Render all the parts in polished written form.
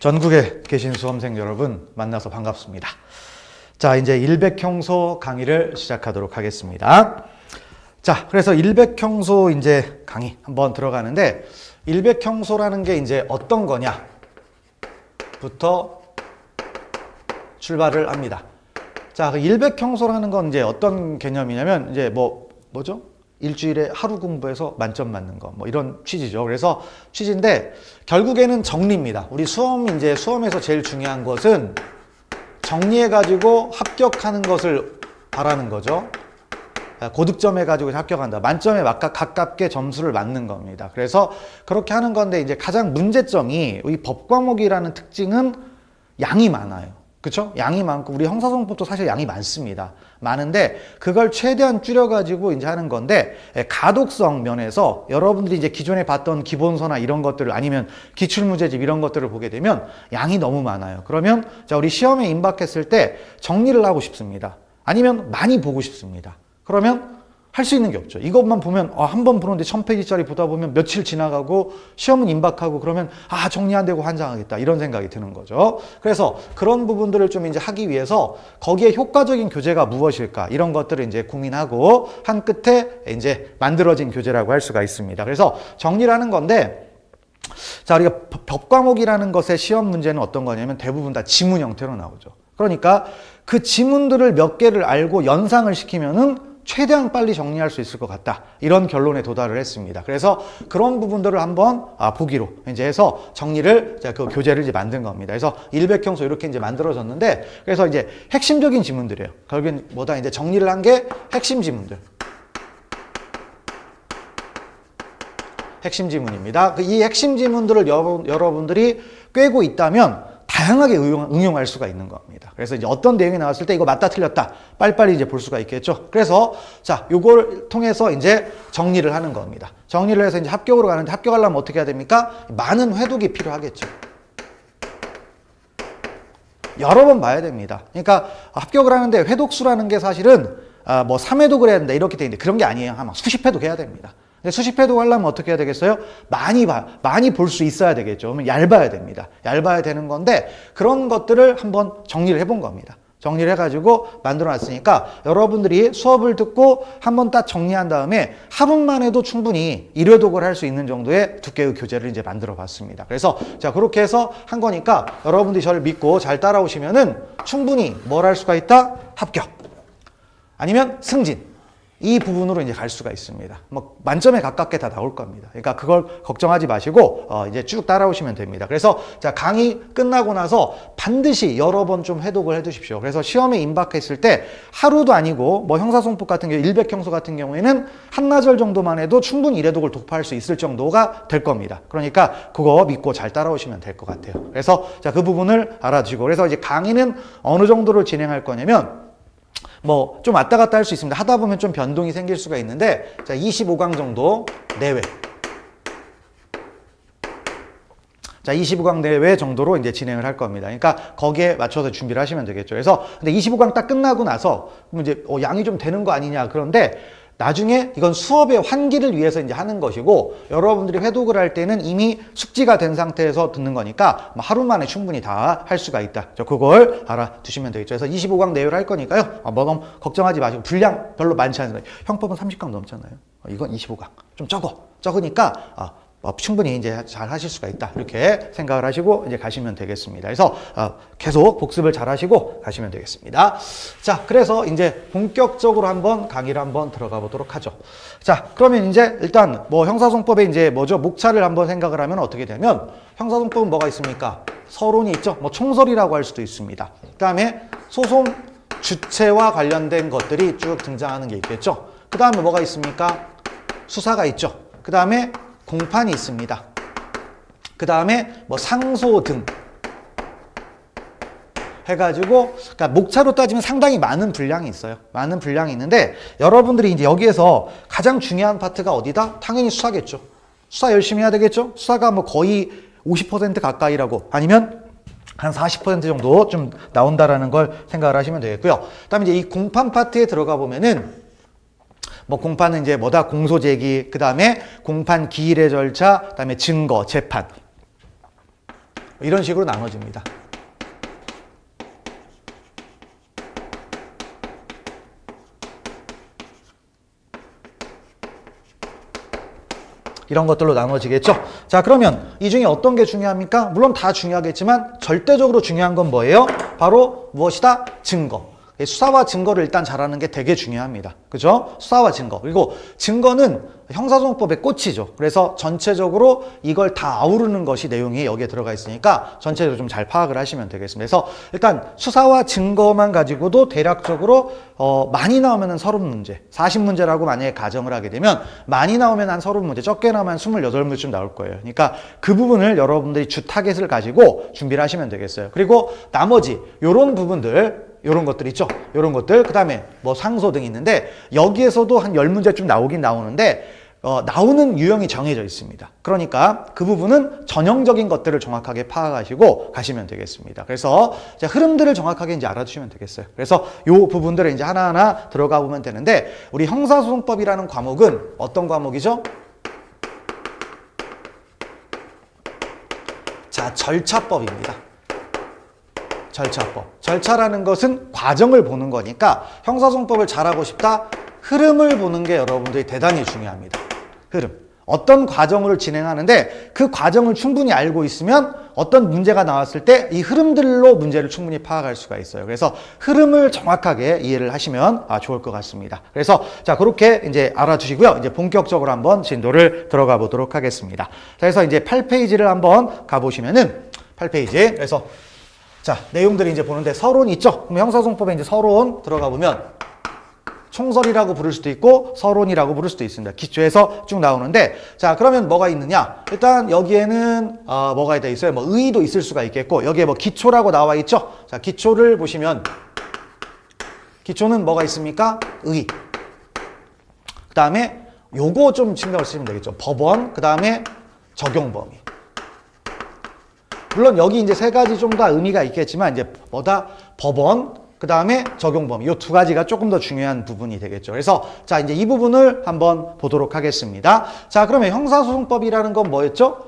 전국에 계신 수험생 여러분 만나서 반갑습니다. 자, 이제 일백형소 강의를 시작하도록 하겠습니다. 자, 그래서 일백형소 이제 강의 한번 들어가는데, 일백형소라는 게 이제 어떤 거냐부터 출발을 합니다. 자, 그 일백형소라는 건 이제 어떤 개념이냐면, 이제 뭐죠? 일주일에 하루 공부해서 만점 맞는 거, 뭐 이런 취지죠. 그래서 취지인데 결국에는 정리입니다. 우리 수험에서 제일 중요한 것은 정리해가지고 합격하는 것을 바라는 거죠. 고득점 해가지고 합격한다. 만점에 가깝게 점수를 맞는 겁니다. 그래서 그렇게 하는 건데, 이제 가장 문제점이 이 법과목이라는 특징은 양이 많아요. 그쵸? 양이 많고, 우리 형사소송법도 사실 양이 많습니다. 많은데, 그걸 최대한 줄여가지고 이제 하는 건데, 가독성 면에서 여러분들이 이제 기존에 봤던 기본서나 이런 것들을, 아니면 기출문제집 이런 것들을 보게 되면 양이 너무 많아요. 그러면, 자, 우리 시험에 임박했을 때 정리를 하고 싶습니다. 아니면 많이 보고 싶습니다. 그러면 할 수 있는 게 없죠. 이것만 보면 한 번 보는데 1000페이지짜리 보다 보면 며칠 지나가고 시험은 임박하고, 그러면 정리 안 되고 환장하겠다, 이런 생각이 드는 거죠. 그래서 그런 부분들을 좀 이제 하기 위해서 거기에 효과적인 교재가 무엇일까, 이런 것들을 이제 고민하고 한 끝에 이제 만들어진 교재라고 할 수가 있습니다. 그래서 정리를 하는 건데, 자, 우리가 법과목이라는 것의 시험 문제는 어떤 거냐면 대부분 다 지문 형태로 나오죠. 그러니까 그 지문들을 몇 개를 알고 연상을 시키면은 최대한 빨리 정리할 수 있을 것 같다, 이런 결론에 도달을 했습니다. 그래서 그런 부분들을 한번 보기로 이제 해서 정리를, 그 교재를 이제 만든 겁니다. 그래서 일백형소 이렇게 이제 만들어졌는데, 그래서 이제 핵심적인 지문들이에요. 결국엔 뭐다, 이제 정리를 한 게 핵심 지문들. 핵심 지문입니다. 이 핵심 지문들을 여러분들이 꿰고 있다면 다양하게 응용할 수가 있는 겁니다. 그래서 이제 어떤 내용이 나왔을 때 이거 맞다 틀렸다 빨리빨리 이제 볼 수가 있겠죠. 그래서 자, 요걸 통해서 이제 정리를 하는 겁니다. 정리를 해서 이제 합격으로 가는데, 합격하려면 어떻게 해야 됩니까? 많은 회독이 필요하겠죠. 여러 번 봐야 됩니다. 그러니까 합격을 하는데 회독수라는 게 사실은 뭐 3회독을 해야 된다 이렇게 돼 있는데, 그런 게 아니에요. 아마 수십 회독 해야 됩니다. 수십 회독 하려면 어떻게 해야 되겠어요? 많이 볼 수 있어야 되겠죠. 그러면 얇아야 됩니다. 얇아야 되는 건데, 그런 것들을 한번 정리를 해본 겁니다. 정리를 해가지고 만들어 놨으니까 여러분들이 수업을 듣고 한번 딱 정리한 다음에 하루만 해도 충분히 1회독을 할 수 있는 정도의 두께의 교재를 이제 만들어 봤습니다. 그래서 자, 그렇게 해서 한 거니까 여러분들이 저를 믿고 잘 따라오시면은 충분히 뭘 할 수가 있다? 합격. 아니면 승진. 이 부분으로 이제 갈 수가 있습니다. 뭐 만점에 가깝게 다 나올 겁니다. 그러니까 그걸 걱정하지 마시고 이제 쭉 따라오시면 됩니다. 그래서 자, 강의 끝나고 나서 반드시 여러 번 좀 회독을 해두십시오. 그래서 시험에 임박했을 때 하루도 아니고, 뭐 형사소송법 같은 경우, 일백형소 같은 경우에는 한나절 정도만 해도 충분히 1회독을 독파할 수 있을 정도가 될 겁니다. 그러니까 그거 믿고 잘 따라오시면 될 것 같아요. 그래서 자, 그 부분을 알아주시고, 그래서 이제 강의는 어느 정도로 진행할 거냐면, 뭐 좀 왔다 갔다 할 수 있습니다. 하다 보면 좀 변동이 생길 수가 있는데, 자, 25강 정도 내외. 자, 25강 내외 정도로 이제 진행을 할 겁니다. 그러니까 거기에 맞춰서 준비를 하시면 되겠죠. 그래서 근데 25강 딱 끝나고 나서 이제 양이 좀 되는 거 아니냐, 그런데 나중에 이건 수업의 환기를 위해서 이제 하는 것이고, 여러분들이 회독을 할 때는 이미 숙지가 된 상태에서 듣는 거니까 하루 만에 충분히 다 할 수가 있다. 그걸 알아두시면 되겠죠. 그래서 25강 내외로 할 거니까요. 너무 걱정하지 마시고, 분량 별로 많지 않아요. 형법은 30강 넘잖아요. 이건 25강. 좀 적으니까 충분히 이제 잘 하실 수가 있다, 이렇게 생각을 하시고 이제 가시면 되겠습니다. 그래서 계속 복습을 잘 하시고 가시면 되겠습니다. 자, 그래서 이제 본격적으로 한번 강의를 한번 들어가 보도록 하죠. 자, 그러면 이제 일단 뭐 형사소송법에 이제 뭐죠? 목차를 한번 생각을 하면 어떻게 되면, 형사소송법은 뭐가 있습니까? 서론이 있죠. 뭐 총설이라고 할 수도 있습니다. 그 다음에 소송 주체와 관련된 것들이 쭉 등장하는 게 있겠죠. 그 다음에 뭐가 있습니까? 수사가 있죠. 그 다음에 공판이 있습니다. 그 다음에 뭐 상소 등 해가지고, 그러니까 목차로 따지면 상당히 많은 분량이 있어요. 많은 분량이 있는데, 여러분들이 이제 여기에서 가장 중요한 파트가 어디다? 당연히 수사겠죠. 수사 열심히 해야 되겠죠. 수사가 뭐 거의 50% 가까이라고, 아니면 한 40% 정도 좀 나온다라는 걸 생각을 하시면 되겠고요. 그 다음에 이제 이 공판 파트에 들어가 보면은, 뭐 공판은 이제 뭐다? 공소 제기, 그 다음에 공판 기일의 절차, 그 다음에 증거, 재판. 이런 식으로 나눠집니다. 이런 것들로 나눠지겠죠. 자, 그러면 이 중에 어떤 게 중요합니까? 물론 다 중요하겠지만 절대적으로 중요한 건 뭐예요? 바로 무엇이다? 증거. 수사와 증거를 일단 잘하는 게 되게 중요합니다. 그죠? 수사와 증거. 그리고 증거는 형사소송법의 꽃이죠. 그래서 전체적으로 이걸 다 아우르는 것이 내용이 여기에 들어가 있으니까 전체적으로 좀 잘 파악을 하시면 되겠습니다. 그래서 일단 수사와 증거만 가지고도 대략적으로 많이 나오면 30문제, 40문제라고 만약에 가정을 하게 되면 많이 나오면 한 30문제, 적게 나오면 한 28문제쯤 나올 거예요. 그러니까 그 부분을 여러분들이 주 타겟을 가지고 준비를 하시면 되겠어요. 그리고 나머지 요런 부분들, 요런 것들 있죠. 요런 것들, 그 다음에 뭐 상소 등이 있는데 여기에서도 한 10문제쯤 나오긴 나오는데 나오는 유형이 정해져 있습니다. 그러니까 그 부분은 전형적인 것들을 정확하게 파악하시고 가시면 되겠습니다. 그래서 이제 흐름들을 정확하게 이제 알아두시면 되겠어요. 그래서 요 부분들을 이제 하나하나 들어가 보면 되는데 우리 형사소송법이라는 과목은 어떤 과목이죠? 자, 절차법입니다. 절차법. 절차라는 것은 과정을 보는 거니까 형사소송법을 잘하고 싶다? 흐름을 보는 게 여러분들이 대단히 중요합니다. 흐름. 어떤 과정을 진행하는데 그 과정을 충분히 알고 있으면 어떤 문제가 나왔을 때 이 흐름들로 문제를 충분히 파악할 수가 있어요. 그래서 흐름을 정확하게 이해를 하시면 좋을 것 같습니다. 그래서 자, 그렇게 이제 알아두시고요. 이제 본격적으로 한번 진도를 들어가 보도록 하겠습니다. 자, 그래서 이제 8페이지를 한번 가보시면은 8페이지. 그래서 자, 내용들이 이제 보는데 서론 있죠? 그럼 형사소송법에 이제 서론 들어가 보면 총설이라고 부를 수도 있고 서론이라고 부를 수도 있습니다. 기초에서 쭉 나오는데 자, 그러면 뭐가 있느냐? 일단 여기에는 뭐가 돼 있어요? 뭐 의의도 있을 수가 있겠고 여기에 뭐 기초라고 나와 있죠? 자, 기초를 보시면 기초는 뭐가 있습니까? 의의. 그 다음에 요거 좀 신경을 쓰시면 되겠죠? 법원, 그 다음에 적용 범위. 물론 여기 이제 세 가지 좀 더 의미가 있겠지만 이제 뭐다? 법원, 그 다음에 적용 범위. 이 두 가지가 조금 더 중요한 부분이 되겠죠. 그래서 자, 이제 이 부분을 한번 보도록 하겠습니다. 자, 그러면 형사소송법이라는 건 뭐였죠?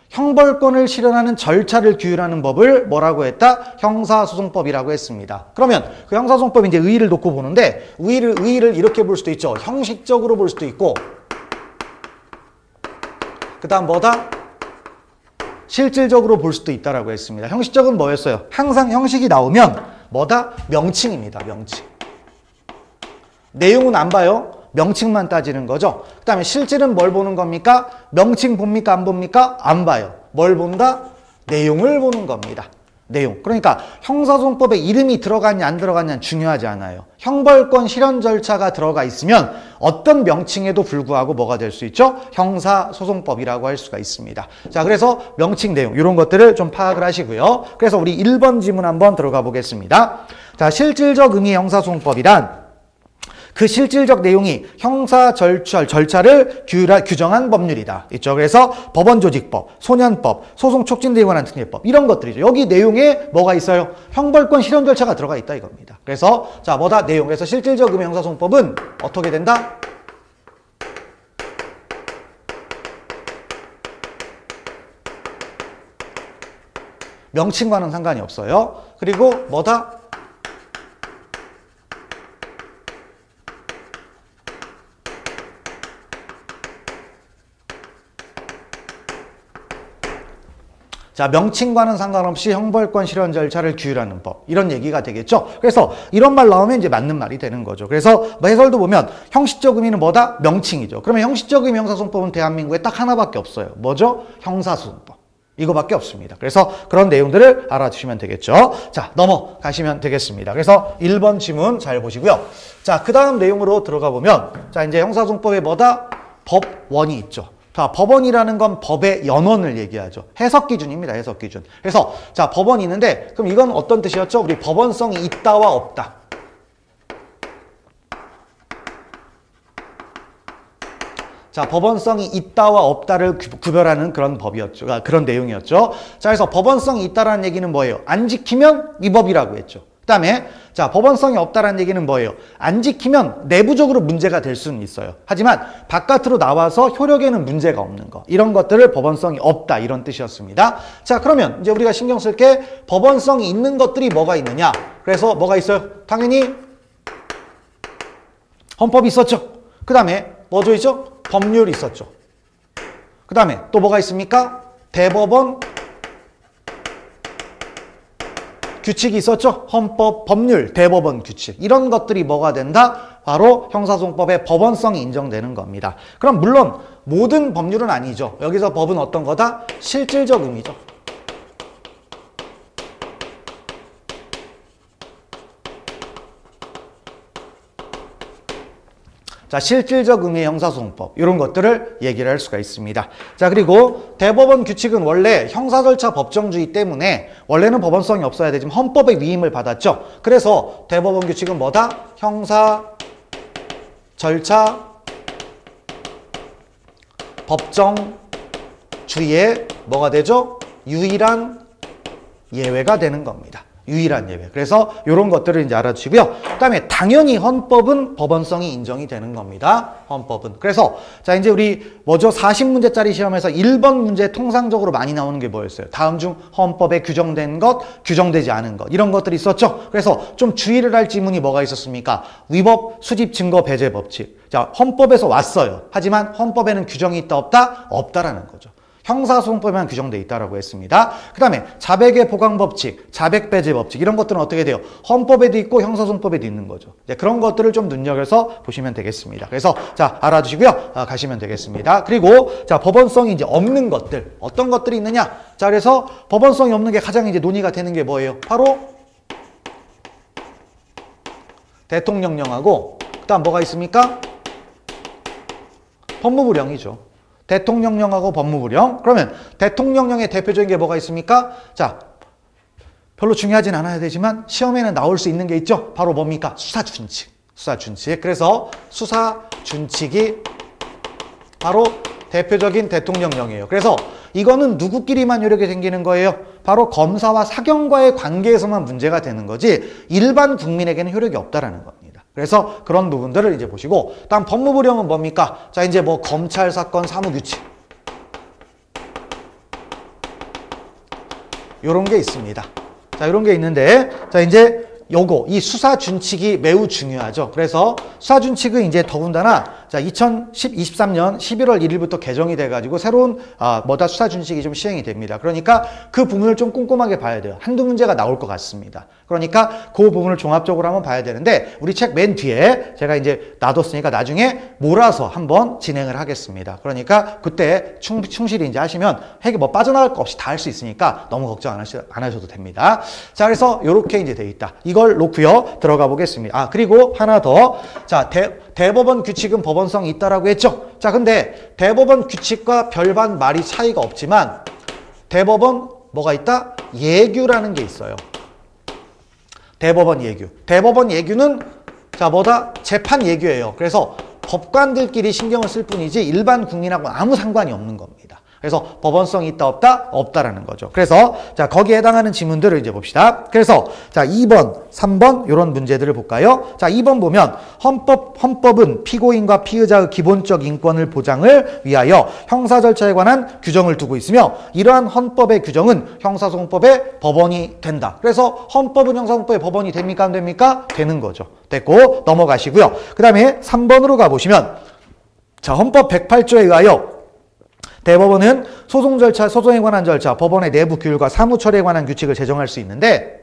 형벌권을 실현하는 절차를 규율하는 법을 뭐라고 했다? 형사소송법이라고 했습니다. 그러면 그 형사소송법 이제 의의를 놓고 보는데 의의를 이렇게 볼 수도 있죠. 형식적으로 볼 수도 있고 그 다음 뭐다? 실질적으로 볼 수도 있다라고 했습니다. 형식적은 뭐였어요? 항상 형식이 나오면 뭐다? 명칭입니다. 명칭. 내용은 안 봐요. 명칭만 따지는 거죠. 그 다음에 실질은 뭘 보는 겁니까? 명칭 봅니까? 안 봅니까? 안 봐요. 뭘 본다? 내용을 보는 겁니다. 내용. 그러니까 형사소송법에 이름이 들어갔냐 안 들어갔냐는 중요하지 않아요. 형벌권 실현 절차가 들어가 있으면 어떤 명칭에도 불구하고 뭐가 될 수 있죠? 형사소송법이라고 할 수가 있습니다. 자, 그래서 명칭 내용 이런 것들을 좀 파악을 하시고요. 그래서 우리 1번 지문 한번 들어가 보겠습니다. 자, 실질적 의미의 형사소송법이란 그 실질적 내용이 형사 절차를 규정한 법률이다. 있죠. 그래서 법원조직법, 소년법, 소송촉진에 관한 특례법 이런 것들이죠. 여기 내용에 뭐가 있어요? 형벌권 실현 절차가 들어가 있다 이겁니다. 그래서 자, 뭐다? 내용. 그래서 실질적 의미 형사소송법은 어떻게 된다? 명칭과는 상관이 없어요. 그리고 뭐다? 자, 명칭과는 상관없이 형벌권 실현 절차를 규율하는 법. 이런 얘기가 되겠죠. 그래서 이런 말 나오면 이제 맞는 말이 되는 거죠. 그래서 뭐 해설도 보면 형식적 의미는 뭐다? 명칭이죠. 그러면 형식적 의미 형사소송법은 대한민국에 딱 하나밖에 없어요. 뭐죠? 형사소송법. 이거밖에 없습니다. 그래서 그런 내용들을 알아두시면 되겠죠. 자, 넘어가시면 되겠습니다. 그래서 1번 지문 잘 보시고요. 자, 그 다음 내용으로 들어가 보면 자, 이제 형사소송법에 뭐다? 법원이 있죠. 자, 법원이라는 건 법의 연원을 얘기하죠. 해석 기준입니다. 해석 기준. 그래서 자, 법원이 있는데 그럼 이건 어떤 뜻이었죠? 우리 법원성이 있다와 없다. 자, 법원성이 있다와 없다를 구별하는 그런 법이었죠. 그런 내용이었죠. 자, 그래서 법원성이 있다라는 얘기는 뭐예요? 안 지키면 위법이라고 했죠. 그 다음에 자, 법원성이 없다라는 얘기는 뭐예요? 안 지키면 내부적으로 문제가 될 수는 있어요. 하지만 바깥으로 나와서 효력에는 문제가 없는 거. 이런 것들을 법원성이 없다. 이런 뜻이었습니다. 자, 그러면 이제 우리가 신경 쓸 게 법원성이 있는 것들이 뭐가 있느냐? 그래서 뭐가 있어요? 당연히 헌법이 있었죠. 그 다음에 뭐죠 있죠? 법률이 있었죠. 그 다음에 또 뭐가 있습니까? 대법원 규칙이 있었죠. 헌법, 법률, 대법원 규칙. 이런 것들이 뭐가 된다? 바로 형사소송법의 법원성이 인정되는 겁니다. 그럼 물론 모든 법률은 아니죠. 여기서 법은 어떤 거다? 실질적 의미죠. 자, 실질적 의미의 형사소송법 이런 것들을 얘기를 할 수가 있습니다. 자, 그리고 대법원 규칙은 원래 형사절차 법정주의 때문에 원래는 법원성이 없어야 되지만 헌법의 위임을 받았죠. 그래서 대법원 규칙은 뭐다? 형사절차 법정주의의 뭐가 되죠? 유일한 예외가 되는 겁니다. 유일한 예외. 그래서 이런 것들을 이제 알아주시고요. 그 다음에 당연히 헌법은 법원성이 인정이 되는 겁니다. 헌법은. 그래서 자, 이제 우리 뭐죠? 40문제짜리 시험에서 1번 문제 통상적으로 많이 나오는 게 뭐였어요? 다음 중 헌법에 규정된 것, 규정되지 않은 것. 이런 것들이 있었죠. 그래서 좀 주의를 할 지문이 뭐가 있었습니까? 위법, 수집, 증거, 배제 법칙. 자, 헌법에서 왔어요. 하지만 헌법에는 규정이 있다, 없다? 없다라는 거죠. 형사소송법에만 규정되어 있다라고 했습니다. 그 다음에 자백의 보강법칙, 자백배제 법칙 이런 것들은 어떻게 돼요? 헌법에도 있고 형사소송법에도 있는 거죠. 이제 그런 것들을 좀 눈여겨서 보시면 되겠습니다. 그래서 자, 알아두시고요. 가시면 되겠습니다. 그리고 자, 법원성이 이제 없는 것들 어떤 것들이 있느냐? 자, 그래서 법원성이 없는 게 가장 이제 논의가 되는 게 뭐예요? 바로 대통령령하고 그다음 뭐가 있습니까? 법무부령이죠. 대통령령하고 법무부령. 그러면 대통령령의 대표적인 게 뭐가 있습니까? 자, 별로 중요하진 않아야 되지만 시험에는 나올 수 있는 게 있죠. 바로 뭡니까? 수사준칙. 수사준칙. 그래서 수사준칙이 바로 대표적인 대통령령이에요. 그래서 이거는 누구끼리만 효력이 생기는 거예요? 바로 검사와 사경과의 관계에서만 문제가 되는 거지 일반 국민에게는 효력이 없다라는 겁니다. 그래서 그런 부분들을 이제 보시고, 다음 법무부령은 뭡니까? 자, 이제 뭐 검찰 사건 사무규칙 요런 게 있습니다. 자, 요런 게 있는데, 자, 이제 요거 이 수사준칙이 매우 중요하죠. 그래서 수사준칙은 이제 더군다나 자, 2023년 11월 1일부터 개정이 돼가지고 새로운 수사준칙이 좀 시행이 됩니다. 그러니까 그 부분을 좀 꼼꼼하게 봐야 돼요. 한두 문제가 나올 것 같습니다. 그러니까 그 부분을 종합적으로 한번 봐야 되는데 우리 책 맨 뒤에 제가 이제 놔뒀으니까 나중에 몰아서 한번 진행을 하겠습니다. 그러니까 그때 충실히 이제 하시면 핵이 뭐 빠져나갈 거 없이 다 할 수 있으니까 너무 걱정 안 하셔도 됩니다. 자, 그래서 이렇게 이제 돼 있다. 이걸 놓고요 들어가 보겠습니다. 그리고 하나 더. 자, 대법원 규칙은 법원성이 있다라고 했죠. 자, 근데 대법원 규칙과 별반 말이 차이가 없지만 대법원 뭐가 있다? 예규라는 게 있어요. 대법원 예규. 대법원 예규는 자, 뭐다? 재판 예규예요. 그래서 법관들끼리 신경을 쓸 뿐이지 일반 국민하고 아무 상관이 없는 겁니다. 그래서 법원성이 있다 없다? 없다라는 거죠. 그래서 자, 거기에 해당하는 지문들을 이제 봅시다. 그래서 자, 2번, 3번 이런 문제들을 볼까요? 자, 2번 보면 헌법은 피고인과 피의자의 기본적 인권을 보장을 위하여 형사 절차에 관한 규정을 두고 있으며 이러한 헌법의 규정은 형사소송법의 법원이 된다. 그래서 헌법은 형사소송법의 법원이 됩니까? 안 됩니까? 되는 거죠. 됐고 넘어가시고요. 그 다음에 3번으로 가보시면 자, 헌법 108조에 의하여 대법원은 소송 절차, 소송에 관한 절차, 법원의 내부 규율과 사무 처리에 관한 규칙을 제정할 수 있는데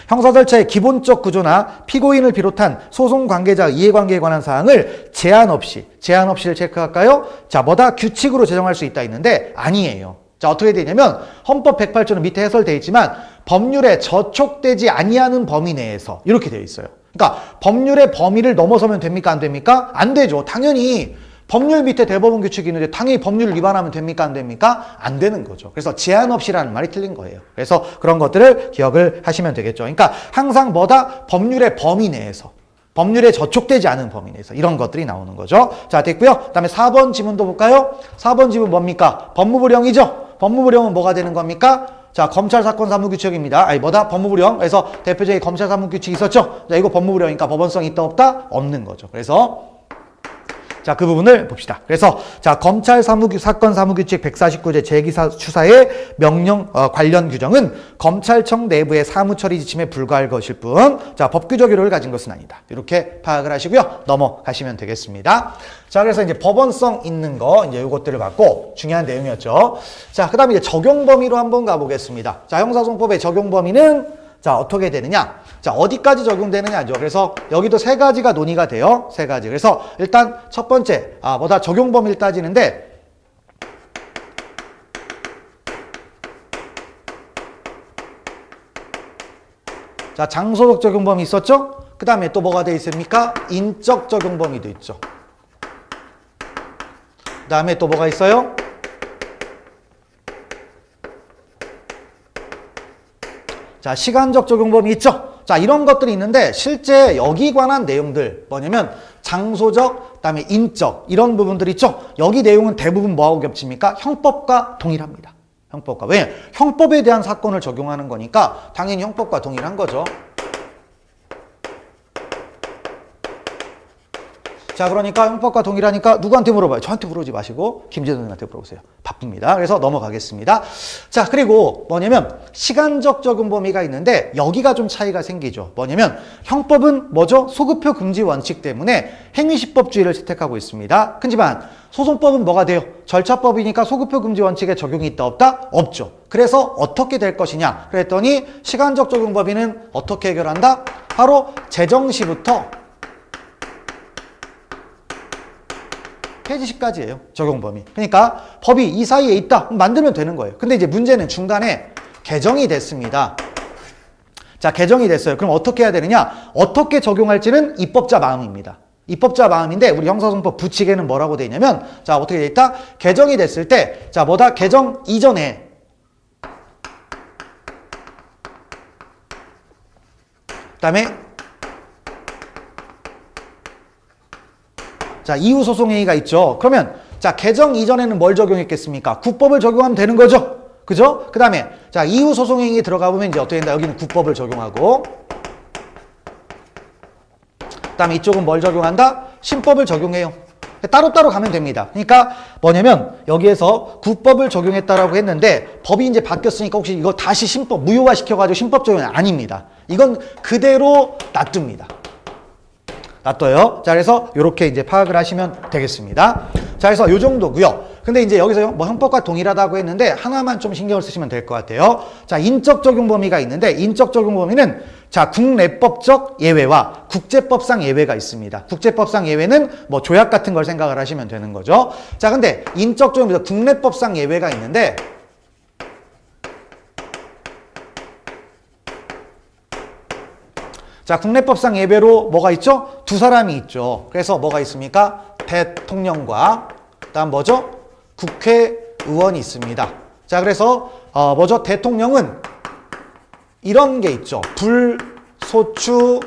형사 절차의 기본적 구조나 피고인을 비롯한 소송 관계자 이해관계에 관한 사항을 제한 없이를 체크할까요? 자, 뭐다? 규칙으로 제정할 수 있다 있는데 아니에요. 자, 어떻게 되냐면 헌법 108조는 밑에 해설되어 있지만 법률에 저촉되지 아니하는 범위 내에서 이렇게 되어 있어요. 그러니까 법률의 범위를 넘어서면 됩니까? 안 됩니까? 안 되죠. 당연히 법률 밑에 대법원 규칙이 있는데 당연히 법률을 위반하면 됩니까? 안 됩니까? 안 되는 거죠. 그래서 제한 없이라는 말이 틀린 거예요. 그래서 그런 것들을 기억을 하시면 되겠죠. 그러니까 항상 뭐다? 법률의 범위 내에서, 법률에 저촉되지 않은 범위 내에서 이런 것들이 나오는 거죠. 자, 됐고요. 그 다음에 4번 지문도 볼까요? 4번 지문 뭡니까? 법무부령이죠. 법무부령은 뭐가 되는 겁니까? 자, 검찰 사건 사무규칙입니다. 아니, 뭐다? 법무부령. 그래서 대표적인 검찰 사무규칙이 있었죠? 자, 이거 법무부령이니까 법원성이 있다, 없다? 없는 거죠. 그래서 자, 그 부분을 봅시다. 그래서 자, 검찰 사건 사무규칙 149제 재기사 추사의 명령 관련 규정은 검찰청 내부의 사무처리 지침에 불과할 것일 뿐, 자, 법규적 효력을 가진 것은 아니다. 이렇게 파악을 하시고요. 넘어가시면 되겠습니다. 자, 그래서 이제 법원성 있는 거 이제 요것들을 받고 중요한 내용이었죠. 자, 그다음에 이제 적용 범위로 한번 가보겠습니다. 자, 형사소송법의 적용 범위는 자, 어떻게 되느냐? 자, 어디까지 적용되느냐죠. 그래서 여기도 세 가지가 논의가 돼요. 세 가지. 그래서 일단 첫 번째, 뭐다? 적용 범위를 따지는데, 자, 장소적 적용 범위 있었죠? 그 다음에 또 뭐가 돼 있습니까? 인적 적용 범위도 있죠. 그 다음에 또 뭐가 있어요? 자, 시간적 적용 범위 있죠? 자, 이런 것들이 있는데 실제 여기 관한 내용들 뭐냐면 장소적, 그다음에 인적 이런 부분들 있죠? 여기 내용은 대부분 뭐하고 겹칩니까? 형법과 동일합니다. 형법과. 왜? 형법에 대한 사건을 적용하는 거니까 당연히 형법과 동일한 거죠. 자, 그러니까 형법과 동일하니까 누구한테 물어봐요? 저한테 물어보지 마시고 김재동 선생님한테 물어보세요. 바쁩니다. 그래서 넘어가겠습니다. 자, 그리고 뭐냐면 시간적 적용 범위가 있는데 여기가 좀 차이가 생기죠. 뭐냐면 형법은 뭐죠? 소급표 금지 원칙 때문에 행위시법주의를 채택하고 있습니다. 하지만 소송법은 뭐가 돼요? 절차법이니까 소급표 금지 원칙에 적용이 있다 없다? 없죠. 그래서 어떻게 될 것이냐? 그랬더니 시간적 적용 범위는 어떻게 해결한다? 바로 제정시부터 폐지시까지예요. 적용 범위. 그러니까 법이 이 사이에 있다. 만들면 되는 거예요. 근데 이제 문제는 중간에 개정이 됐습니다. 자, 개정이 됐어요. 그럼 어떻게 해야 되느냐? 어떻게 적용할지는 입법자 마음입니다. 입법자 마음인데 우리 형사소송법 부칙에는 뭐라고 돼 있냐면 자, 어떻게 돼 있다? 개정이 됐을 때 자, 뭐다? 개정 이전에 그다음에 자, 이후 소송행위가 있죠. 그러면 자, 개정 이전에는 뭘 적용했겠습니까? 국법을 적용하면 되는 거죠. 그죠? 그 다음에 자, 이후 소송행위 들어가 보면 이제 어떻게 된다? 여기는 국법을 적용하고 그 다음에 이쪽은 뭘 적용한다? 신법을 적용해요. 따로따로 가면 됩니다. 그러니까 뭐냐면 여기에서 국법을 적용했다라고 했는데 법이 이제 바뀌었으니까 혹시 이거 다시 신법 무효화 시켜가지고 신법 적용은 아닙니다. 이건 그대로 놔둡니다. 놔둬요. 자, 그래서 이렇게 이제 파악을 하시면 되겠습니다. 자, 그래서 요 정도고요. 근데 이제 여기서 뭐 형법과 동일하다고 했는데 하나만 좀 신경을 쓰시면 될 것 같아요. 자, 인적 적용 범위가 있는데 인적 적용 범위는 자, 국내법적 예외와 국제법상 예외가 있습니다. 국제법상 예외는 뭐 조약 같은 걸 생각을 하시면 되는 거죠. 자, 근데 인적 적용에서 국내법상 예외가 있는데 자, 국내법상 예외로 뭐가 있죠? 두 사람이 있죠. 그래서 뭐가 있습니까? 대통령과 그다음 뭐죠? 국회의원이 있습니다. 자, 그래서 뭐죠? 대통령은 이런 게 있죠. 불소추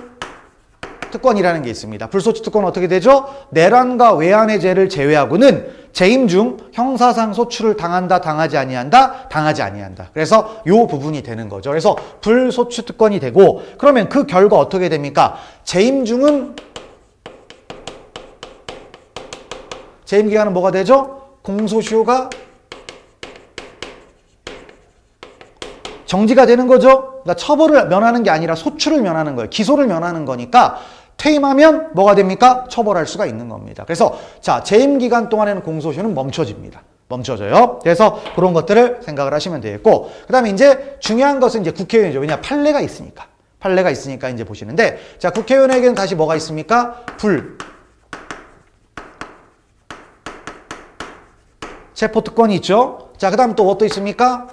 특권이라는 게 있습니다. 불소추 특권은 어떻게 되죠? 내란과 외환의 죄를 제외하고는 재임 중 형사상 소추를 당한다, 당하지 아니한다, 당하지 아니한다. 그래서 요 부분이 되는 거죠. 그래서 불소추 특권이 되고 그러면 그 결과 어떻게 됩니까? 재임 중은 재임 기간은 뭐가 되죠? 공소시효가 정지가 되는 거죠. 그러니까 처벌을 면하는 게 아니라 소추를 면하는 거예요. 기소를 면하는 거니까 퇴임하면 뭐가 됩니까? 처벌할 수가 있는 겁니다. 그래서 자, 재임 기간 동안에는 공소시효는 멈춰집니다. 멈춰져요. 그래서 그런 것들을 생각을 하시면 되겠고 그 다음에 이제 중요한 것은 이제 국회의원이죠. 왜냐? 판례가 있으니까. 판례가 있으니까 이제 보시는데 자, 국회의원에게는 다시 뭐가 있습니까? 체포 특권이 있죠. 자, 그 다음 또 뭐 또 있습니까?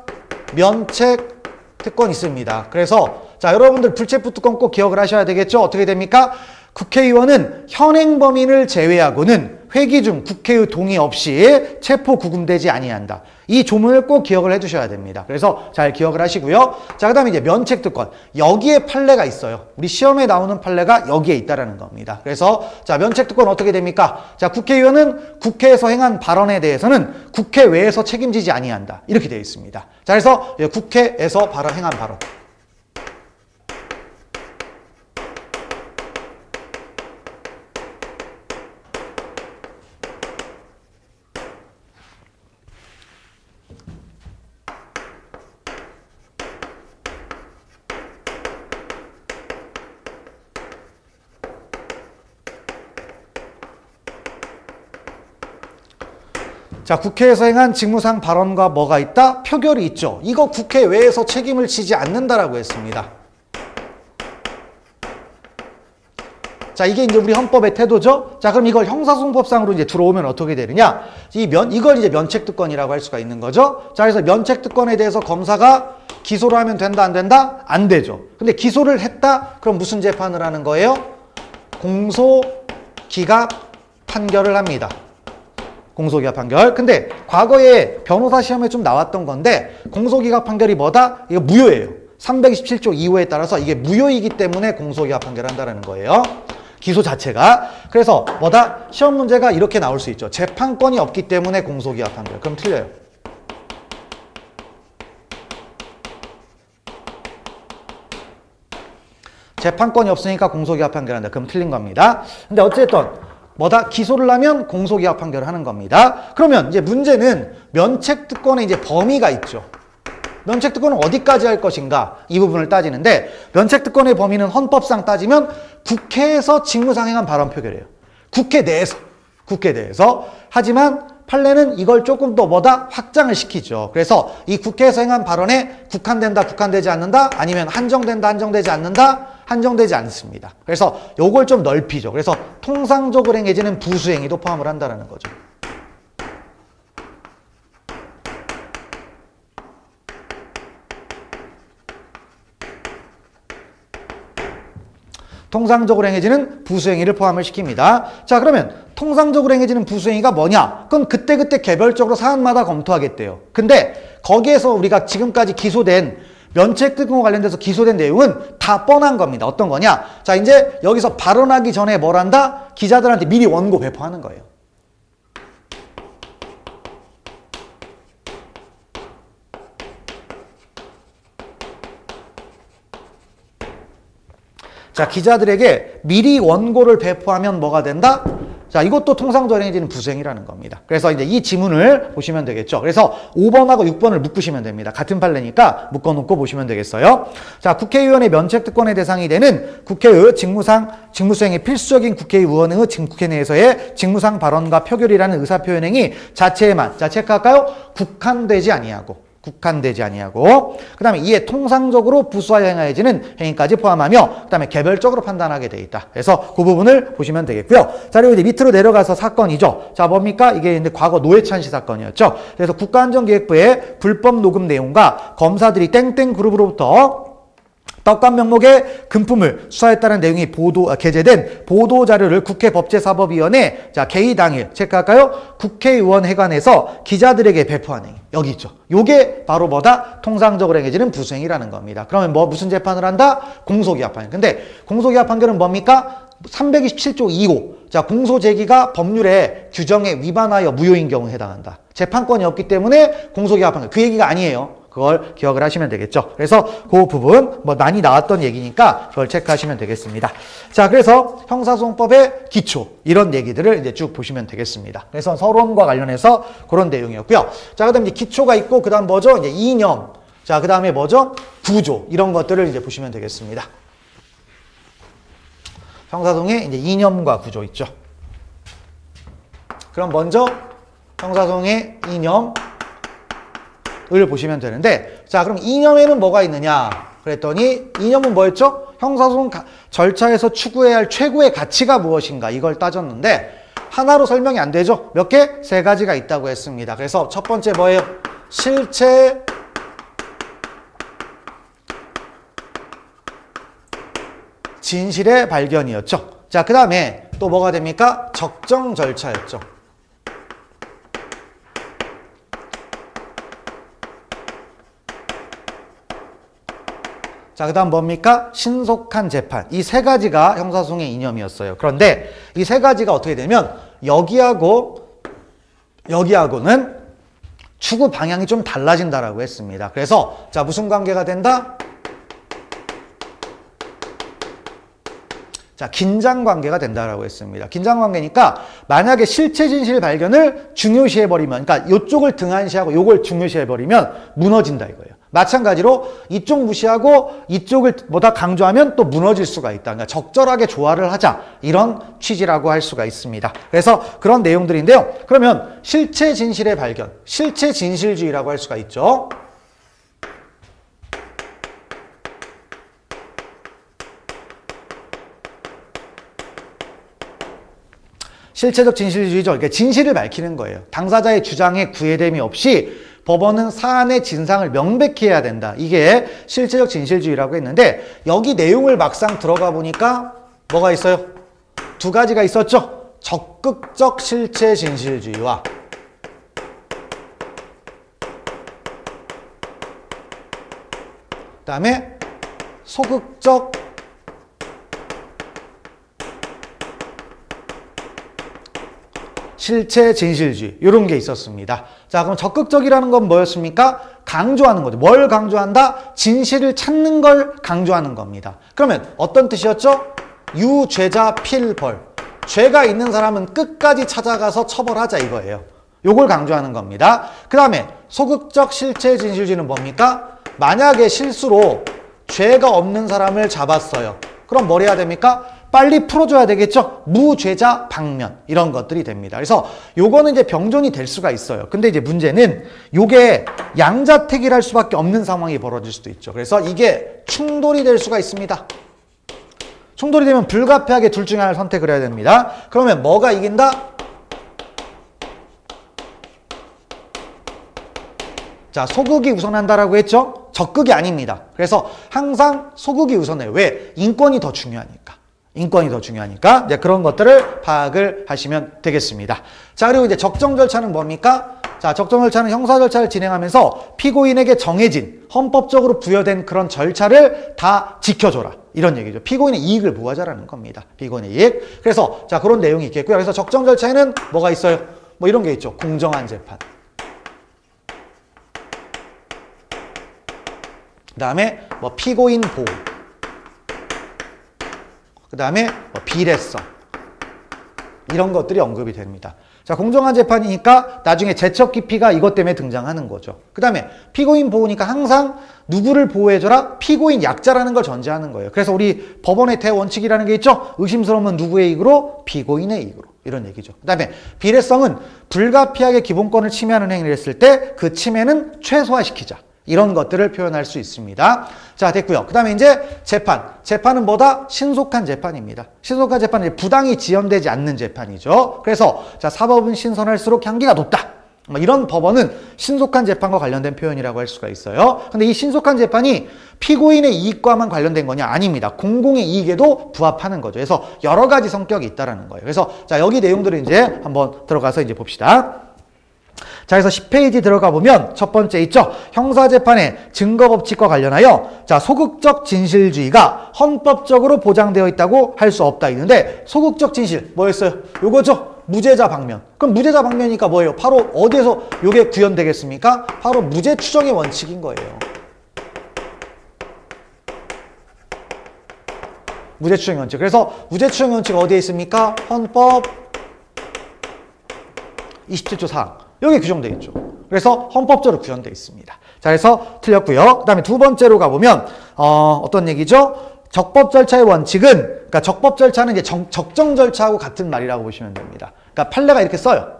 면책 특권이 있습니다. 그래서 자, 여러분들 불체포 특권 꼭 기억을 하셔야 되겠죠. 어떻게 됩니까? 국회의원은 현행 범인을 제외하고는 회기 중 국회의 동의 없이 체포 구금되지 아니한다. 이 조문을 꼭 기억을 해두셔야 됩니다. 그래서 잘 기억을 하시고요. 자, 그 다음에 이제 면책특권. 여기에 판례가 있어요. 우리 시험에 나오는 판례가 여기에 있다라는 겁니다. 그래서 자, 면책특권 어떻게 됩니까? 자, 국회의원은 국회에서 행한 발언에 대해서는 국회 외에서 책임지지 아니한다. 이렇게 되어 있습니다. 자, 그래서 국회에서 행한 발언. 자, 국회에서 행한 직무상 발언과 뭐가 있다? 표결이 있죠. 이거 국회 외에서 책임을 지지 않는다라고 했습니다. 자, 이게 이제 우리 헌법의 태도죠. 자, 그럼 이걸 형사소송법상으로 이제 들어오면 어떻게 되느냐? 이걸 이제 면책특권이라고 할 수가 있는 거죠. 자, 그래서 면책특권에 대해서 검사가 기소를 하면 된다, 안 된다? 안 되죠. 근데 기소를 했다? 그럼 무슨 재판을 하는 거예요? 공소기각 판결을 합니다. 공소기각 판결. 근데 과거에 변호사 시험에 좀 나왔던 건데 공소기각 판결이 뭐다? 이거 무효예요. 327조 2호에 따라서 이게 무효이기 때문에 공소기각 판결을 한다는 거예요. 기소 자체가. 그래서 뭐다? 시험 문제가 이렇게 나올 수 있죠. 재판권이 없기 때문에 공소기각 판결. 그럼 틀려요. 재판권이 없으니까 공소기각 판결한다. 그럼 틀린 겁니다. 근데 어쨌든 뭐다? 기소를 하면 공소기각 판결을 하는 겁니다. 그러면 이제 문제는 면책특권의 이제 범위가 있죠. 면책특권은 어디까지 할 것인가? 이 부분을 따지는데 면책특권의 범위는 헌법상 따지면 국회에서 직무상 행한 발언 표결이에요. 국회 내에서. 하지만 판례는 이걸 조금 더 뭐다? 확장을 시키죠. 그래서 이 국회에서 행한 발언에 국한된다, 국한되지 않는다, 아니면 한정된다, 한정되지 않는다, 한정되지 않습니다. 그래서 요걸 좀 넓히죠. 그래서 통상적으로 행해지는 부수행위도 포함을 한다는 거죠. 통상적으로 행해지는 부수행위를 포함을 시킵니다. 자, 그러면 통상적으로 행해지는 부수행위가 뭐냐? 그건 그때그때 개별적으로 사안마다 검토하겠대요. 근데 거기에서 우리가 지금까지 기소된 면책특권과 관련돼서 기소된 내용은 다 뻔한 겁니다. 어떤 거냐? 자, 이제 여기서 발언하기 전에 뭘 한다? 기자들한테 미리 원고 배포하는 거예요. 자, 기자들에게 미리 원고를 배포하면 뭐가 된다? 자, 이것도 통상적으로 행해지는 부수행위라는 겁니다. 그래서 이제 이 지문을 보시면 되겠죠. 그래서 5번하고 6번을 묶으시면 됩니다. 같은 판례니까 묶어놓고 보시면 되겠어요. 자, 국회의원의 면책특권의 대상이 되는 국회의 직무수행의 필수적인 국회의원의 국회 내에서의 직무상 발언과 표결이라는 의사표현행위 자체에만, 자, 체크할까요? 국한되지 아니하고. 그 다음에 이에 통상적으로 부수하여 행하여지는 행위까지 포함하며 그 다음에 개별적으로 판단하게 돼 있다. 그래서 그 부분을 보시면 되겠고요. 자, 그리고 이제 밑으로 내려가서 사건이죠. 자, 뭡니까? 이게 이제 과거 노회찬 씨 사건이었죠. 그래서 국가안전기획부의 불법 녹음 내용과 검사들이 땡땡 그룹으로부터 떡감 명목의 금품을 수사했다는 내용이 게재된 보도자료를 국회법제사법위원회, 자, 개의 당일, 체크할까요? 국회의원회관에서 기자들에게 배포한 행위. 여기 있죠. 요게 바로 뭐다? 통상적으로 행해지는 부수행위라는 겁니다. 그러면 무슨 재판을 한다? 공소기각 판결. 근데 공소기각 판결은 뭡니까? 327조 2호. 자, 공소제기가 법률의 규정에 위반하여 무효인 경우에 해당한다. 재판권이 없기 때문에 공소기각 판결. 그 얘기가 아니에요. 그걸 기억을 하시면 되겠죠. 그래서 그 부분 많이 나왔던 얘기니까 그걸 체크하시면 되겠습니다. 자, 그래서 형사소송법의 기초 이런 얘기들을 이제 쭉 보시면 되겠습니다. 그래서 서론과 관련해서 그런 내용이었고요. 자, 그다음에 이제 기초가 있고 그다음 뭐죠? 이제 이념. 자, 그다음에 뭐죠? 구조 이런 것들을 이제 보시면 되겠습니다. 형사소송에 이제 이념과 구조 있죠. 그럼 먼저 형사소송의 이념 을 보시면 되는데, 자, 그럼 이념에는 뭐가 있느냐 그랬더니 이념은 뭐였죠? 형사소송 절차에서 추구해야 할 최고의 가치가 무엇인가 이걸 따졌는데 하나로 설명이 안 되죠. 몇 개? 세 가지가 있다고 했습니다. 그래서 첫 번째 뭐예요? 실체, 진실의 발견이었죠. 자, 그 다음에 또 뭐가 됩니까? 적정 절차였죠. 자, 그 다음 뭡니까? 신속한 재판. 이 세 가지가 형사소송의 이념이었어요. 그런데 이 세 가지가 어떻게 되면 여기하고는 추구 방향이 좀 달라진다라고 했습니다. 그래서 자, 무슨 관계가 된다? 자, 긴장 관계가 된다라고 했습니다. 긴장 관계니까 만약에 실체 진실 발견을 중요시해버리면, 그러니까 이쪽을 등한시하고 이걸 중요시해버리면 무너진다 이거예요. 마찬가지로 이쪽 무시하고 이쪽을 뭐다 강조하면 또 무너질 수가 있다. 그러니까 적절하게 조화를 하자. 이런 취지라고 할 수가 있습니다. 그래서 그런 내용들인데요. 그러면 실체 진실의 발견, 실체 진실주의라고 할 수가 있죠. 실체적 진실주의죠. 그러니까 진실을 밝히는 거예요. 당사자의 주장에 구애됨이 없이 법원은 사안의 진상을 명백히 해야 된다. 이게 실체적 진실주의라고 했는데 여기 내용을 막상 들어가 보니까 뭐가 있어요? 두 가지가 있었죠. 적극적 실체 진실주의와 그다음에 소극적 실체 진실주의 이런 게 있었습니다. 자, 그럼 적극적이라는 건 뭐였습니까? 강조하는 거죠. 뭘 강조한다? 진실을 찾는 걸 강조하는 겁니다. 그러면 어떤 뜻이었죠? 유죄자 필벌. 죄가 있는 사람은 끝까지 찾아가서 처벌하자 이거예요. 요걸 강조하는 겁니다. 그 다음에 소극적 실체 진실주의는 뭡니까? 만약에 실수로 죄가 없는 사람을 잡았어요. 그럼 뭘 해야 됩니까? 빨리 풀어줘야 되겠죠? 무죄자 방면 이런 것들이 됩니다. 그래서 요거는 이제 병존이 될 수가 있어요. 근데 이제 문제는 요게 양자택일할 수밖에 없는 상황이 벌어질 수도 있죠. 그래서 이게 충돌이 될 수가 있습니다. 충돌이 되면 불가피하게 둘 중에 하나를 선택을 해야 됩니다. 그러면 뭐가 이긴다? 자, 소극이 우선한다라고 했죠? 적극이 아닙니다. 그래서 항상 소극이 우선해요. 왜? 인권이 더 중요하니까. 인권이 더 중요하니까 이제 그런 것들을 파악을 하시면 되겠습니다. 자, 그리고 이제 적정 절차는 뭡니까? 자, 적정 절차는 형사 절차를 진행하면서 피고인에게 정해진 헌법적으로 부여된 그런 절차를 다 지켜줘라. 이런 얘기죠. 피고인의 이익을 보호하자라는 겁니다. 피고인의 이익. 그래서 자, 그런 내용이 있겠고요. 그래서 적정 절차에는 뭐가 있어요? 뭐 이런 게 있죠. 공정한 재판. 그 다음에 뭐 피고인 보호. 그 다음에 뭐 비례성 이런 것들이 언급이 됩니다. 자, 공정한 재판이니까 나중에 재척 기피가 이것 때문에 등장하는 거죠. 그 다음에 피고인 보호니까 항상 누구를 보호해줘라? 피고인 약자라는 걸 전제하는 거예요. 그래서 우리 법원의 대원칙이라는 게 있죠. 의심스러우면 누구의 이익으로? 피고인의 이익으로. 이런 얘기죠. 그 다음에 비례성은 불가피하게 기본권을 침해하는 행위를 했을 때 그 침해는 최소화시키자. 이런 것들을 표현할 수 있습니다. 자, 됐고요. 그 다음에 이제 재판. 재판은 뭐다? 신속한 재판입니다. 신속한 재판은 부당히 지연되지 않는 재판이죠. 그래서 자, 사법은 신선할수록 향기가 높다. 이런 법원은 신속한 재판과 관련된 표현이라고 할 수가 있어요. 근데 이 신속한 재판이 피고인의 이익과만 관련된 거냐? 아닙니다. 공공의 이익에도 부합하는 거죠. 그래서 여러 가지 성격이 있다라는 거예요. 그래서 자, 여기 내용들을 이제 한번 들어가서 이제 봅시다. 자, 그래서 10페이지 들어가 보면 첫 번째 있죠. 형사재판의 증거법칙과 관련하여 자, 소극적 진실주의가 헌법적으로 보장되어 있다고 할 수 없다 있는데 소극적 진실 뭐였어요? 요거죠. 무죄자 방면. 그럼 무죄자 방면이니까 뭐예요? 바로 어디에서 요게 구현되겠습니까? 바로 무죄 추정의 원칙인 거예요. 무죄 추정의 원칙. 그래서 무죄 추정의 원칙 어디에 있습니까? 헌법 27조 4항. 여기 규정되어 있죠. 그래서 헌법적으로 구현되어 있습니다. 자, 그래서 틀렸고요. 그 다음에 두 번째로 가보면 어떤 얘기죠? 적법 절차의 원칙은, 그러니까 적법 절차는 이제 적정 절차하고 같은 말이라고 보시면 됩니다. 그러니까 판례가 이렇게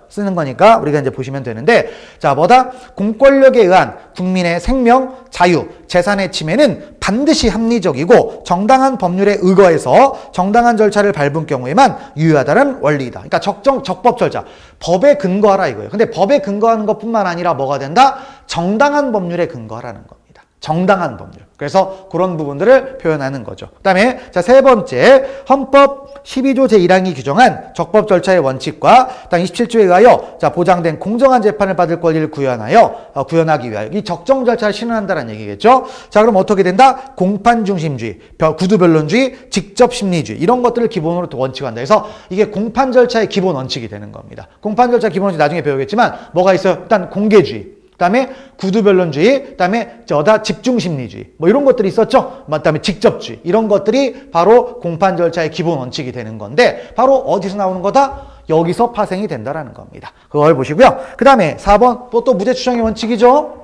쓰는 거니까 우리가 이제 보시면 되는데, 자, 뭐다? 공권력에 의한 국민의 생명, 자유, 재산의 침해는 반드시 합리적이고 정당한 법률에 의거해서 정당한 절차를 밟은 경우에만 유효하다는 원리이다. 그러니까 적법 절차. 법에 근거하라 이거예요. 근데 법에 근거하는 것뿐만 아니라 뭐가 된다? 정당한 법률에 근거하라는 겁니다. 정당한 법률. 그래서 그런 부분들을 표현하는 거죠. 그 다음에 자, 세 번째, 헌법 12조 제1항이 규정한 적법 절차의 원칙과 당 27조에 의하여 자, 보장된 공정한 재판을 받을 권리를 구현하기 위하여 이 적정 절차를 실현한다는 얘기겠죠. 자, 그럼 어떻게 된다? 공판 중심주의, 구두 변론주의, 직접 심리주의 이런 것들을 기본으로 또 원칙으로 한다. 그래서 이게 공판 절차의 기본 원칙이 되는 겁니다. 공판 절차 기본 원칙 나중에 배우겠지만 뭐가 있어요? 일단 공개주의. 그다음에 구두변론주의, 그다음에 집중심리주의, 뭐 이런 것들이 있었죠. 그다음에 직접주의 이런 것들이 바로 공판 절차의 기본 원칙이 되는 건데 바로 어디서 나오는 거다? 여기서 파생이 된다라는 겁니다. 그걸 보시고요. 그다음에 4번 또 무죄 추정의 원칙이죠.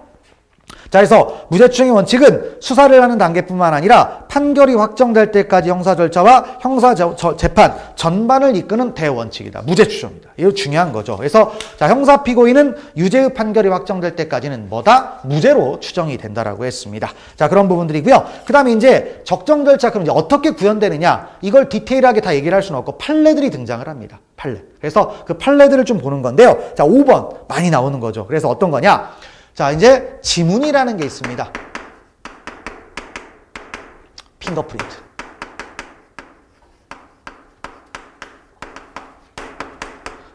자, 그래서 무죄 추정의 원칙은 수사를 하는 단계뿐만 아니라 판결이 확정될 때까지 형사 절차와 형사 재판 전반을 이끄는 대원칙이다. 무죄 추정이다. 이거 중요한 거죠. 그래서 자, 형사 피고인은 유죄의 판결이 확정될 때까지는 뭐다? 무죄로 추정이 된다라고 했습니다. 자, 그런 부분들이고요. 그다음에 이제 적정 절차 그럼 이제 어떻게 구현되느냐? 이걸 디테일하게 다 얘기를 할 수는 없고 판례들이 등장을 합니다. 판례. 그래서 그 판례들을 좀 보는 건데요. 자, 5번 많이 나오는 거죠. 그래서 어떤 거냐? 자, 이제 지문이라는 게 있습니다. 핑거프린트.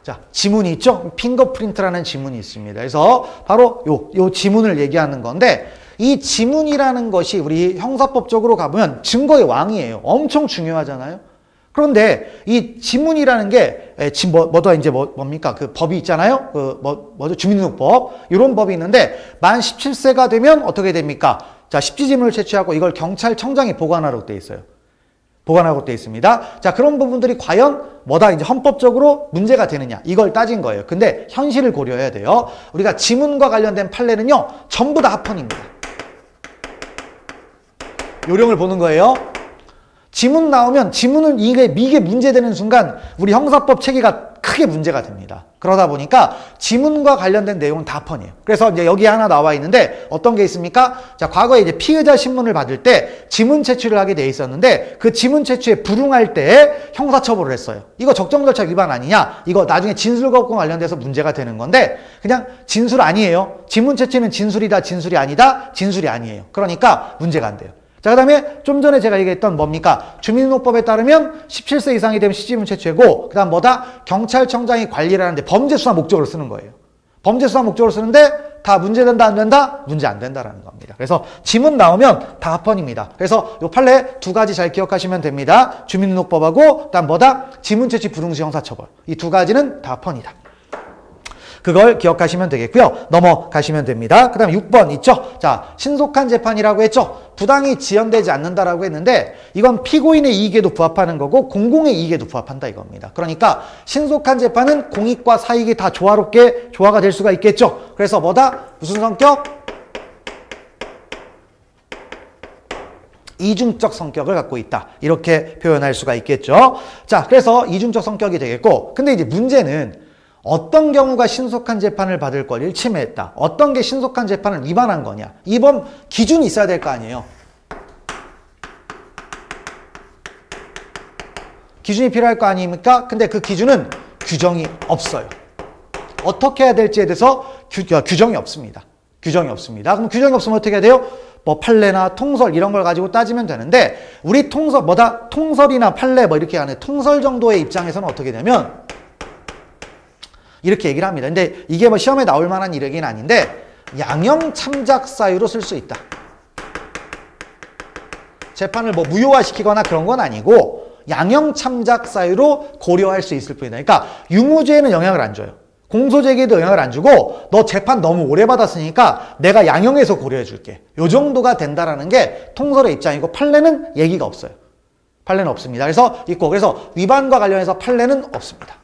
자, 지문이 있죠? 핑거프린트라는 지문이 있습니다. 그래서 바로 요 지문을 얘기하는 건데 이 지문이라는 것이 우리 형사법적으로 가보면 증거의 왕이에요. 엄청 중요하잖아요. 그런데 이 지문이라는 게 뭡니까? 그 법이 있잖아요. 주민등록법 이런 법이 있는데 만 17세가 되면 어떻게 됩니까? 자, 십지지문을 채취하고 이걸 경찰청장이 보관하라고 돼 있어요. 보관하고 돼 있습니다. 자, 그런 부분들이 과연 이제 헌법적으로 문제가 되느냐 이걸 따진 거예요. 근데 현실을 고려해야 돼요. 우리가 지문과 관련된 판례는요 전부 다 합헌입니다. 요령을 보는 거예요. 지문 나오면 지문은 이게 문제되는 순간 우리 형사법 체계가 크게 문제가 됩니다. 그러다 보니까 지문과 관련된 내용은 다 합헌이에요. 그래서 이제 여기 하나 나와 있는데 어떤 게 있습니까? 자, 과거에 이제 피의자 신문을 받을 때 지문 채취를 하게 돼 있었는데 그 지문 채취에 불응할 때 형사처벌을 했어요. 이거 적정 절차 위반 아니냐? 이거 나중에 진술거부권 관련돼서 문제가 되는 건데 그냥 진술 아니에요. 지문 채취는 진술이다, 진술이 아니다, 진술이 아니에요. 그러니까 문제가 안 돼요. 자, 그 다음에 좀 전에 제가 얘기했던 뭡니까? 주민등록법에 따르면 17세 이상이 되면 시지문 채취고, 그 다음 경찰청장이 관리를 하는데 범죄수사 목적으로 쓰는 거예요. 범죄수사 목적으로 쓰는데 다 문제된다, 안 된다? 문제 안 된다라는 겁니다. 그래서 지문 나오면 다 합헌입니다. 그래서 요 판례 두 가지 잘 기억하시면 됩니다. 주민등록법하고, 그 다음 지문 채취 불응시 형사처벌. 이 두 가지는 다 합헌이다. 그걸 기억하시면 되겠고요. 넘어가시면 됩니다. 그 다음에 6번 있죠? 자, 신속한 재판이라고 했죠? 부당이 지연되지 않는다라고 했는데 이건 피고인의 이익에도 부합하는 거고 공공의 이익에도 부합한다 이겁니다. 그러니까 신속한 재판은 공익과 사익이 다 조화가 될 수가 있겠죠? 그래서 무슨 성격? 이중적 성격을 갖고 있다. 이렇게 표현할 수가 있겠죠? 자, 그래서 이중적 성격이 되겠고 근데 이제 문제는 어떤 경우가 신속한 재판을 받을 권리를 침해했다. 어떤 게 신속한 재판을 위반한 거냐. 이번 기준이 있어야 될 거 아니에요. 기준이 필요할 거 아닙니까? 근데 그 기준은 규정이 없어요. 어떻게 해야 될지에 대해서 규정이 없습니다. 규정이 없습니다. 그럼 규정이 없으면 어떻게 해야 돼요? 판례나 통설 이런 걸 가지고 따지면 되는데 우리 통설이나 판례 이렇게 하는 통설 정도의 입장에서는 어떻게 되냐면 이렇게 얘기를 합니다. 근데 이게 시험에 나올 만한 얘기는 아닌데 양형 참작 사유로 쓸 수 있다. 재판을 무효화시키거나 그런 건 아니고 양형 참작 사유로 고려할 수 있을 뿐이다. 그러니까 유무죄에는 영향을 안 줘요. 공소제기에도 영향을 안 주고 너 재판 너무 오래 받았으니까 내가 양형에서 고려해 줄게. 요 정도가 된다라는 게 통설의 입장이고 판례는 얘기가 없어요. 판례는 없습니다. 그래서 위반과 관련해서 판례는 없습니다.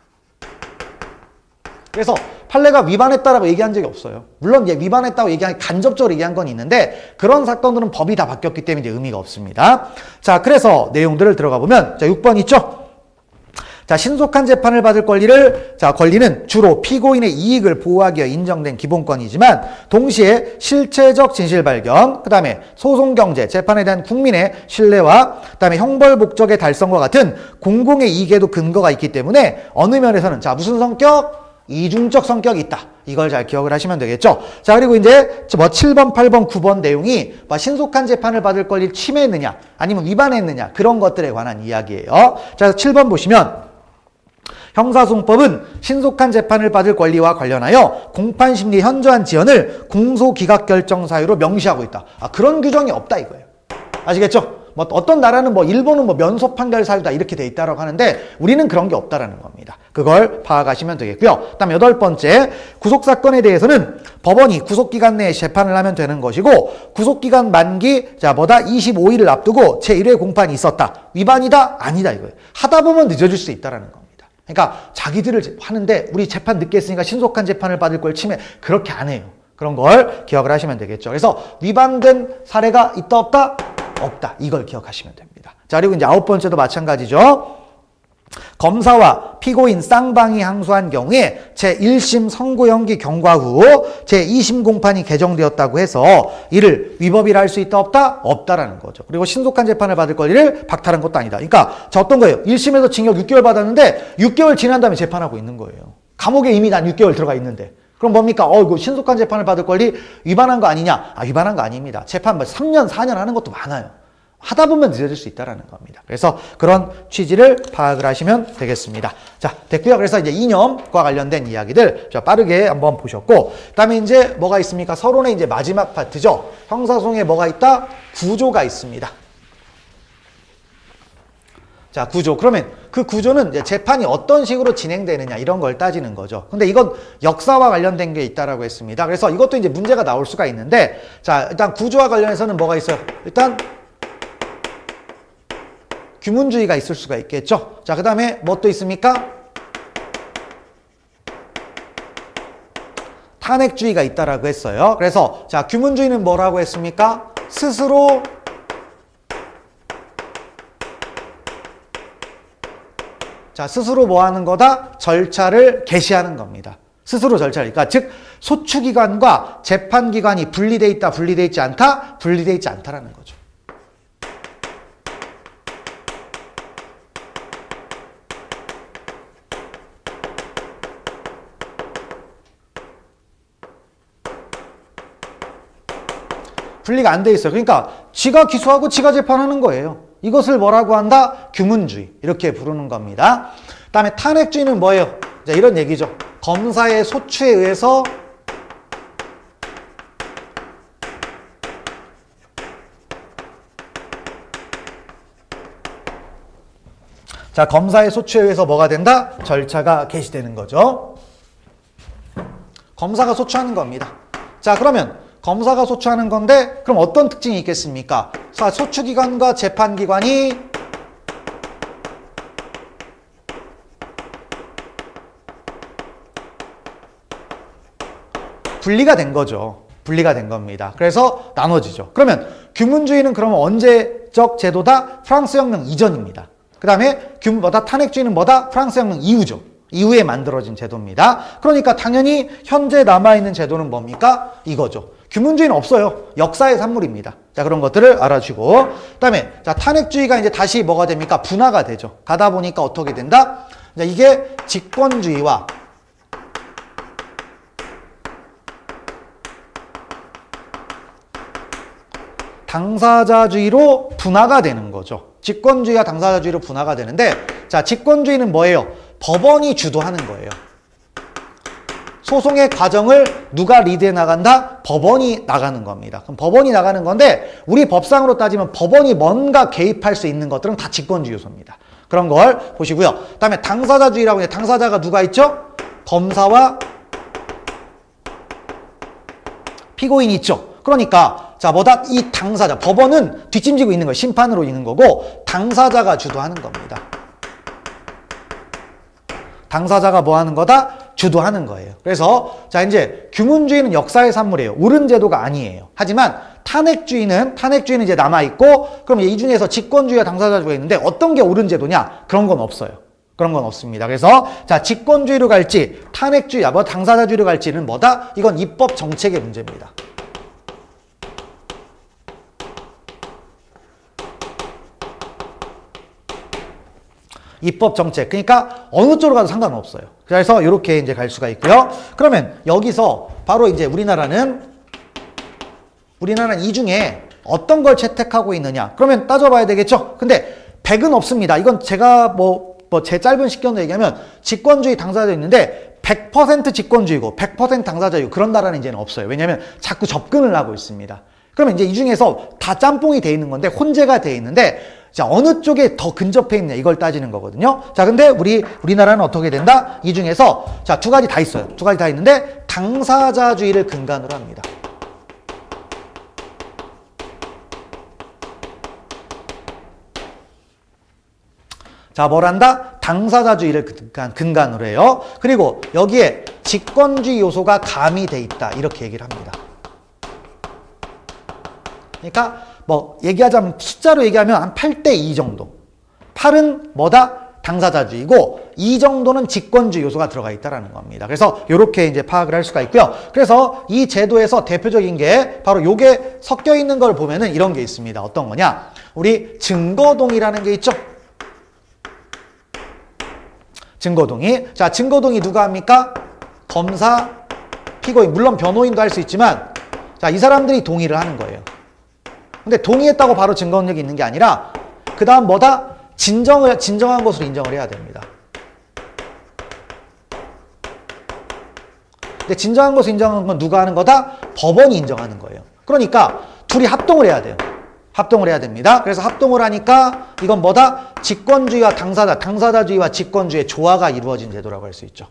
그래서 판례가 위반했다라고 얘기한 적이 없어요. 물론 위반했다고 간접적으로 얘기한 건 있는데 그런 사건들은 법이 다 바뀌었기 때문에 의미가 없습니다. 자, 그래서 내용들을 들어가 보면 자, 6번 있죠? 자, 신속한 재판을 받을 권리는 주로 피고인의 이익을 보호하기 위해 인정된 기본권이지만 동시에 실체적 진실 발견, 그 다음에 소송 경제, 재판에 대한 국민의 신뢰와 그 다음에 형벌 목적의 달성과 같은 공공의 이익에도 근거가 있기 때문에 어느 면에서는 자, 무슨 성격? 이중적 성격이 있다. 이걸 잘 기억을 하시면 되겠죠. 자, 그리고 이제 뭐 7번, 8번, 9번 내용이 뭐 신속한 재판을 받을 권리를 침해했느냐 아니면 위반했느냐 그런 것들에 관한 이야기예요. 자, 7번 보시면 형사소송법은 신속한 재판을 받을 권리와 관련하여 공판심리 현저한 지연을 공소기각결정 사유로 명시하고 있다. 그런 규정이 없다 이거예요. 아시겠죠? 뭐 어떤 나라는 뭐 일본은 뭐 면소 판결 사유다 이렇게 돼 있다라고 하는데 우리는 그런 게 없다라는 겁니다. 그걸 파악하시면 되겠고요. 그다음 8번째, 구속사건에 대해서는 법원이 구속기간 내에 재판을 하면 되는 것이고 구속기간 만기 25일을 앞두고 제1회 공판이 있었다. 위반이다? 아니다 이거예요. 하다 보면 늦어질 수 있다라는 겁니다. 그러니까 자기들을 하는데 우리 재판 늦게 했으니까 신속한 재판을 받을 걸 침해 그렇게 안 해요. 그런 걸 기억을 하시면 되겠죠. 그래서 위반된 사례가 있다 없다? 없다. 이걸 기억하시면 됩니다. 자, 그리고 이제 9번째도 마찬가지죠. 검사와 피고인 쌍방이 항소한 경우에 제1심 선고 연기 경과 후 제2심 공판이 개정되었다고 해서 이를 위법이라 할 수 있다 없다? 없다라는 거죠. 그리고 신속한 재판을 받을 권리를 박탈한 것도 아니다. 그러니까 자, 어떤 거예요? 1심에서 징역 6개월 받았는데 6개월 지난 다음에 재판하고 있는 거예요. 감옥에 이미 난 6개월 들어가 있는데. 그럼 뭡니까? 이거 신속한 재판을 받을 권리 위반한 거 아니냐? 위반한 거 아닙니다. 재판 3년, 4년 하는 것도 많아요. 하다 보면 늦어질 수 있다는 겁니다. 그래서 그런 취지를 파악을 하시면 되겠습니다. 자, 됐고요. 그래서 이제 이념과 관련된 이야기들 빠르게 한번 보셨고, 그 다음에 이제 뭐가 있습니까? 서론의 이제 마지막 파트죠. 형사소송에 뭐가 있다? 구조가 있습니다. 자, 구조. 그러면 그 구조는 이제 재판이 어떤 식으로 진행되느냐 이런 걸 따지는 거죠. 근데 이건 역사와 관련된 게 있다라고 했습니다. 그래서 이것도 이제 문제가 나올 수가 있는데, 자, 일단 구조와 관련해서는 뭐가 있어요? 일단 규문주의가 있을 수가 있겠죠. 자, 그 다음에 뭐 또 있습니까? 탄핵주의가 있다라고 했어요. 그래서 자, 규문주의는 뭐라고 했습니까? 스스로 뭐 하는 거다? 절차를 개시하는 겁니다. 스스로 절차를. 그러니까 즉 소추기관과 재판기관이 분리돼 있다, 분리돼 있지 않다, 분리돼 있지 않다라는 거죠. 분리가 안 돼 있어요. 그러니까 지가 기소하고 지가 재판하는 거예요. 이것을 뭐라고 한다? 규문주의. 이렇게 부르는 겁니다. 그 다음에 탄핵주의는 뭐예요? 자, 이런 얘기죠. 검사의 소추에 의해서 자, 검사의 소추에 의해서 뭐가 된다? 절차가 개시되는 거죠. 검사가 소추하는 겁니다. 자, 그러면 검사가 소추하는 건데 그럼 어떤 특징이 있겠습니까? 자, 소추기관과 재판기관이 분리가 된 거죠. 분리가 된 겁니다. 그래서 나눠지죠. 그러면 규문주의는 그러면 언제적 제도다? 프랑스 혁명 이전입니다. 그 다음에 탄핵주의는 뭐다? 프랑스 혁명 이후죠. 이후에 만들어진 제도입니다. 그러니까 당연히 현재 남아있는 제도는 뭡니까? 이거죠. 규문주의는 없어요. 역사의 산물입니다. 자, 그런 것들을 알아주고. 그 다음에, 자, 탄핵주의가 이제 다시 뭐가 됩니까? 분화가 되죠. 가다 보니까 어떻게 된다? 자, 이게 직권주의와 당사자주의로 분화가 되는 거죠. 직권주의와 당사자주의로 분화가 되는데, 자, 직권주의는 뭐예요? 법원이 주도하는 거예요. 소송의 과정을 누가 리드해 나간다? 법원이 나가는 겁니다. 그럼 법원이 나가는 건데 우리 법상으로 따지면 법원이 뭔가 개입할 수 있는 것들은 다 직권주의 요소입니다. 그런 걸 보시고요. 그 다음에 당사자주의라고 해요. 당사자가 누가 있죠? 검사와 피고인이 있죠. 그러니까 자, 뭐다? 이 당사자, 법원은 뒷짐지고 있는 거예요. 심판으로 있는 거고 당사자가 주도하는 겁니다. 당사자가 뭐 하는 거다? 주도하는 거예요. 그래서 자, 이제 규문주의는 역사의 산물이에요. 옳은 제도가 아니에요. 하지만 탄핵주의는 이제 남아있고, 그럼 이 중에서 직권주의와 당사자주의가 있는데 어떤 게 옳은 제도냐? 그런 건 없어요. 그런 건 없습니다. 그래서 자, 직권주의로 갈지 탄핵주의, 뭐 당사자주의로 갈지는 뭐다? 이건 입법 정책의 문제입니다. 입법 정책. 그러니까 어느 쪽으로 가도 상관없어요. 그래서 이렇게 이제 갈 수가 있고요. 그러면 여기서 바로 이제 우리나라는 이 중에 어떤 걸 채택하고 있느냐. 그러면 따져봐야 되겠죠. 근데 100은 없습니다. 이건 제가 제 짧은 식견으로 얘기하면 직권주의 당사자 있는데 100% 직권주의고 100% 당사자이고 그런 나라는 이제는 없어요. 왜냐하면 자꾸 접근을 하고 있습니다. 그러면 이제 이 중에서 다 짬뽕이 돼 있는 건데 혼재가 돼 있는데 자 어느 쪽에 더 근접해 있냐 이걸 따지는 거거든요. 자 근데 우리나라는 어떻게 된다? 이 중에서 자 두 가지 다 있어요. 두 가지 다 있는데 당사자주의를 근간으로 합니다. 자, 뭘 한다? 당사자주의를 근간으로 해요. 그리고 여기에 직권주의 요소가 가미돼 있다. 이렇게 얘기를 합니다. 그러니까 뭐 얘기하자면 숫자로 얘기하면 한 8대2 정도. 8은 뭐다? 당사자주의고 2 정도는 직권주의 요소가 들어가 있다라는 겁니다. 그래서 이렇게 이제 파악을 할 수가 있고요. 그래서 이 제도에서 대표적인 게 바로 요게 섞여 있는 걸 보면은 이런 게 있습니다. 어떤 거냐? 우리 증거동의라는 게 있죠. 증거동의. 자, 증거동의 누가 합니까? 검사, 피고인. 물론 변호인도 할 수 있지만 자, 이 사람들이 동의를 하는 거예요. 근데 동의했다고 바로 증거 능력이 있는 게 아니라 그 다음 뭐다? 진정한 것으로 인정을 해야 됩니다. 근데 진정한 것을 인정하는 건 누가 하는 거다? 법원이 인정하는 거예요. 그러니까 둘이 합동을 해야 돼요. 합동을 해야 됩니다. 그래서 합동을 하니까 이건 뭐다? 직권주의와 당사자주의와 직권주의의 조화가 이루어진 제도라고 할 수 있죠.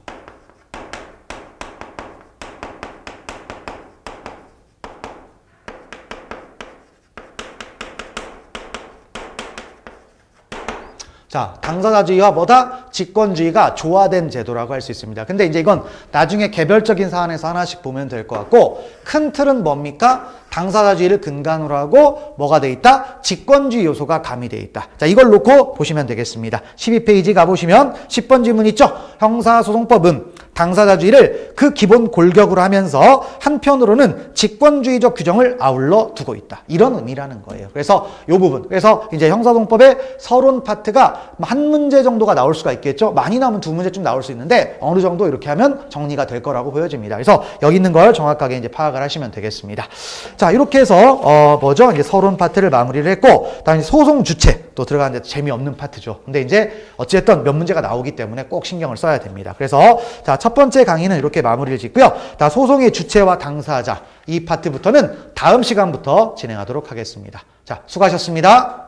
자, 당사자주의와 뭐다? 직권주의가 조화된 제도라고 할 수 있습니다. 근데 이제 이건 나중에 개별적인 사안에서 하나씩 보면 될 것 같고 큰 틀은 뭡니까? 당사자주의를 근간으로 하고 뭐가 돼 있다? 직권주의 요소가 가미돼 있다. 자, 이걸 놓고 보시면 되겠습니다. 12페이지 가보시면 10번 질문 있죠? 형사소송법은 당사자주의를 그 기본 골격으로 하면서 한편으로는 직권주의적 규정을 아울러 두고 있다. 이런 의미라는 거예요. 그래서 이 부분. 그래서 이제 형사소송법의 서론 파트가 한 문제 정도가 나올 수가 있겠죠. 많이 나오면 두 문제쯤 나올 수 있는데 어느 정도 이렇게 하면 정리가 될 거라고 보여집니다. 그래서 여기 있는 걸 정확하게 이제 파악을 하시면 되겠습니다. 자, 이렇게 해서 이제 서론 파트를 마무리를 했고, 그다음에 소송 주체 또 들어가는데 재미없는 파트죠. 근데 이제 어쨌든 몇 문제가 나오기 때문에 꼭 신경을 써야 됩니다. 그래서 자, 첫 번째 강의는 이렇게 마무리를 짓고요. 다 소송의 주체와 당사자 이 파트부터는 다음 시간부터 진행하도록 하겠습니다. 자, 수고하셨습니다.